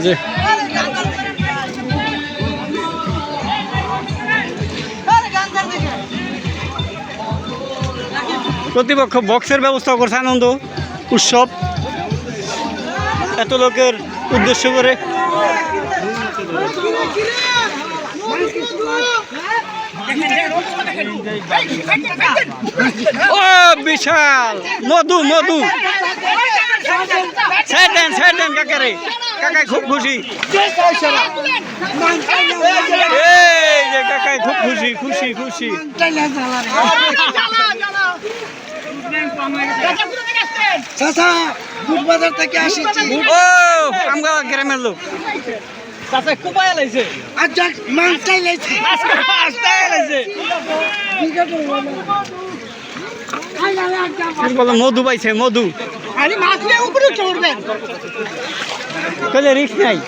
জি কর্তৃপক্ষ বক্সের ব্যবস্থা করছে আনন্দ উৎসব এত লোকের উদ্দেশ্য করে। ও বিশাল মধু মধু ছেড় দেন কাকারে, কাকাই খুব খুশি। এই যে কাকাই খুব খুশি খুশি খুশি। বাজার থেকে আসিছি। ও আমগা গ্রামের লোক চাচা কোপায় লাইছে আর যাক মাংসাই লাইছে। মধু পাইছে মধু। আরে মাছলে উপরে চড়বেন। তাহলে রিস্ক নাই।